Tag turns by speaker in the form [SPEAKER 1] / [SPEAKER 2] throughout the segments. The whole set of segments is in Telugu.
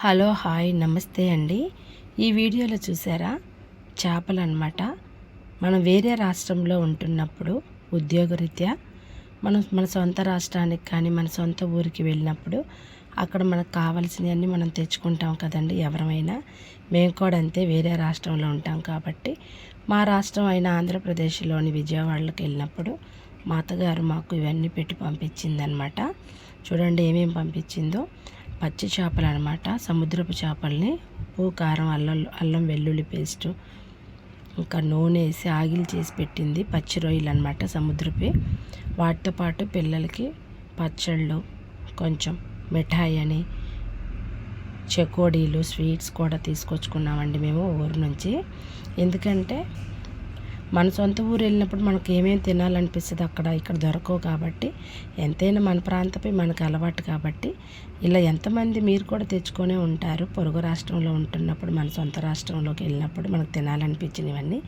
[SPEAKER 1] హలో హాయ్ నమస్తే అండి. ఈ వీడియోలో చూసారా చేపలు అన్నమాట. మనం వేరే రాష్ట్రంలో ఉంటున్నప్పుడు ఉద్యోగరీత్యా మన సొంత రాష్ట్రానికి కానీ మన సొంత ఊరికి వెళ్ళినప్పుడు అక్కడ మనకు కావాల్సినవన్నీ మనం తెచ్చుకుంటాం కదండి. ఎవరమైనా మేము కూడా అంతే, వేరే రాష్ట్రంలో ఉంటాం కాబట్టి మా రాష్ట్రం అయిన ఆంధ్రప్రదేశ్లోని విజయవాడలోకి వెళ్ళినప్పుడు మా అత్తగారు మాకు ఇవన్నీ పెట్టి పంపించిందనమాట. చూడండి ఏమేమి పంపించిందో. పచ్చి చేపలు అనమాట, సముద్రపు చేపల్ని ఉప్పు కారం అల్లం వెల్లుల్లి పేస్టు ఇంకా నూనె వేసి ఆగిలి చేసి పెట్టింది. పచ్చి రొయ్యలు అనమాట సముద్రపు. వాటితో పాటు పిల్లలకి పచ్చళ్ళు, కొంచెం మిఠాయి అని, చెకోడీలు, స్వీట్స్ కూడా తీసుకొచ్చుకున్నామండి మేము ఊరు నుంచి. ఎందుకంటే మన సొంత ఊరు వెళ్ళినప్పుడు మనకు ఏమేమి తినాలనిపిస్తుంది అక్కడ ఇక్కడ దొరకవు కాబట్టి, ఎంతైనా మన ప్రాంతపై మనకు అలవాటు కాబట్టి ఇలా ఎంతమంది మీరు కూడా తెచ్చుకొనే ఉంటారు. పొరుగు రాష్ట్రంలో ఉంటున్నప్పుడు మన సొంత రాష్ట్రంలోకి వెళ్ళినప్పుడు మనకు తినాలనిపించినవన్నీ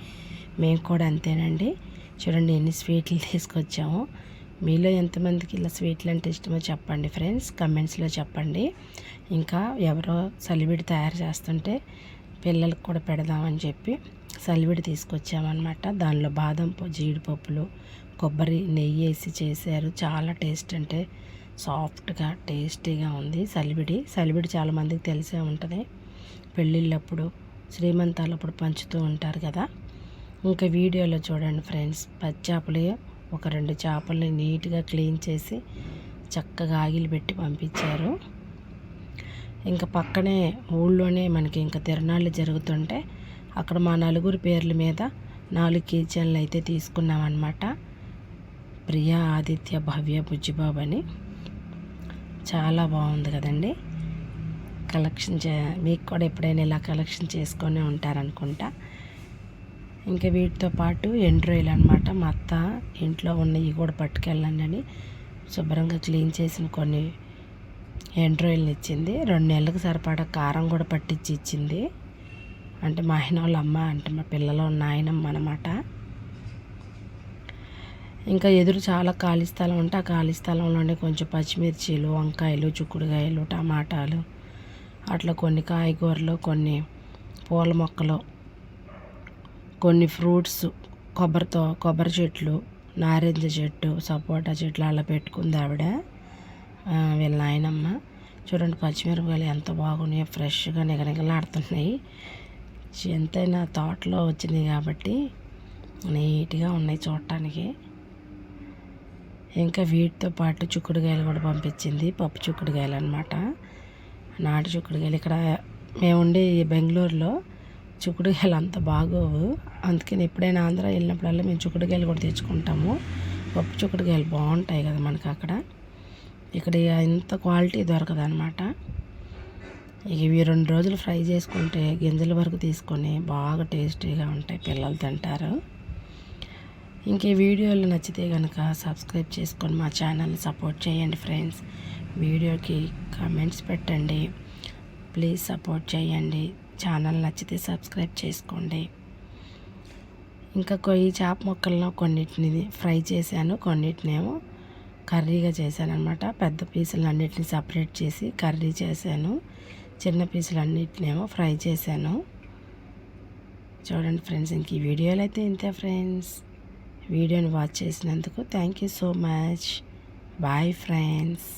[SPEAKER 1] మేము కూడా అంతేనండి. చూడండి ఎన్ని స్వీట్లు తీసుకొచ్చాము. మీలో ఎంతమందికి ఇలా స్వీట్లు అంటే ఇష్టమో చెప్పండి ఫ్రెండ్స్, కమెంట్స్లో చెప్పండి. ఇంకా ఎవరో సలివిడి తయారు చేస్తుంటే పిల్లలకు కూడా పెడదామని చెప్పి సలివిడి తీసుకొచ్చామన్నమాట. దానిలో బాదం జీడిపప్పులు, కొబ్బరి, నెయ్యి వేసి చేశారు. చాలా టేస్ట్ అంటే సాఫ్ట్గా టేస్టీగా ఉంది సలివిడి చాలామందికి తెలిసే ఉంటుంది. పెళ్ళిళ్ళప్పుడు, శ్రీమంతాలప్పుడు పంచుతూ ఉంటారు కదా. ఇంకా వీడియోలో చూడండి ఫ్రెండ్స్, పచ్చి చేపలు ఒక 2 చేపల్ని నీట్గా క్లీన్ చేసి చక్కగా ఆగిలి పెట్టి పంపించారు. ఇంకా పక్కనే ఊళ్ళోనే మనకి ఇంకా తిరణాళ్ళు జరుగుతుంటే అక్కడ మా నలుగురు పేర్ల మీద 4 కిచెన్లు అయితే తీసుకున్నామన్నమాట. ప్రియా, ఆదిత్య, భవ్య, బుజ్జిబాబు అని. చాలా బాగుంది కదండి. కలెక్షన్ మీకు కూడా ఎప్పుడైనా ఇలా కలెక్షన్ చేసుకొని ఉంటారనుకుంటా. ఇంకా వీటితో పాటు ఎండ్రాయిలు అనమాట. మా అత్త ఇంట్లో ఉన్నవి కూడా పట్టుకెళ్ళండి శుభ్రంగా క్లీన్ చేసిన కొన్ని ఎండ్రాయిల్ని ఇచ్చింది. 2 నెలలకు సరిపడా కారం కూడా పట్టించి ఇచ్చింది. అంటే మా ఆయన వాళ్ళ అమ్మ, అంటే మా పిల్లలు నాయనమ్మ అనమాట. ఇంకా ఎదురు చాలా ఖాళీ స్థలం ఉంటే ఆ ఖాళీ స్థలంలోనే కొంచెం పచ్చిమిర్చీలు, వంకాయలు, చిక్కుడుకాయలు, టమాటాలు, అట్లా కొన్ని కాయగూరలు, కొన్ని పూల మొక్కలు, కొన్ని ఫ్రూట్స్, కొబ్బరి చెట్లు, నారింజ చెట్టు, సపోటా చెట్లు అలా పెట్టుకుంది ఆవిడ, వీళ్ళ నాయనమ్మ. చూడండి పచ్చిమిరపకాయలు ఎంత బాగున్నాయో, ఫ్రెష్గా నిగనిగలాడుతున్నాయి. ఎంతైనా తోటలో వచ్చినాయి కాబట్టి నీట్గా ఉన్నాయి చూడటానికి. ఇంకా వీటితో పాటు చిక్కుడుకాయలు కూడా పంపించింది. పప్పు చిక్కుడుకాయలు అనమాట, నాటు చిక్కుడుకాయలు. ఇక్కడ మేము ఉండే బెంగళూరులో చిక్కుడుకాయలు అంత బాగోవు, అందుకని ఎప్పుడైనా ఆంధ్ర వెళ్ళినప్పుడల్లా మేము చిక్కుడుకాయలు కూడా తెచ్చుకుంటాము. పప్పు చిక్కుడుకాయలు బాగుంటాయి కదా మనకు అక్కడ. ఇక్కడ ఇంత క్వాలిటీ దొరకదు అనమాట. ఇవి 2 రోజులు ఫ్రై చేసుకుంటే గింజల వరకు తీసుకొని బాగా టేస్టీగా ఉంటాయి, పిల్లలు తింటారు. ఇంక ఈ వీడియోలు నచ్చితే కనుక సబ్స్క్రైబ్ చేసుకొని మా ఛానల్ని సపోర్ట్ చేయండి ఫ్రెండ్స్. వీడియోకి కామెంట్స్ పెట్టండి, ప్లీజ్ సపోర్ట్ చేయండి. ఛానల్ నచ్చితే సబ్స్క్రైబ్ చేసుకోండి. ఇంకా ఈ చేప ముక్కలను కొన్నిటిని ఫ్రై చేశాను, కొన్నిటినేమో కర్రీగా చేశాను అనమాట. పెద్ద పీసులు అన్నిటిని సపరేట్ చేసి కర్రీ చేశాను, చిన్న పీసులు అన్నిటినేమో ఫ్రై చేశాను. చూడండి ఫ్రెండ్స్, ఇంక ఈ వీడియోలు అయితే ఇంతే ఫ్రెండ్స్. వీడియోని వాచ్ చేసినందుకు thank you so much. Bye friends.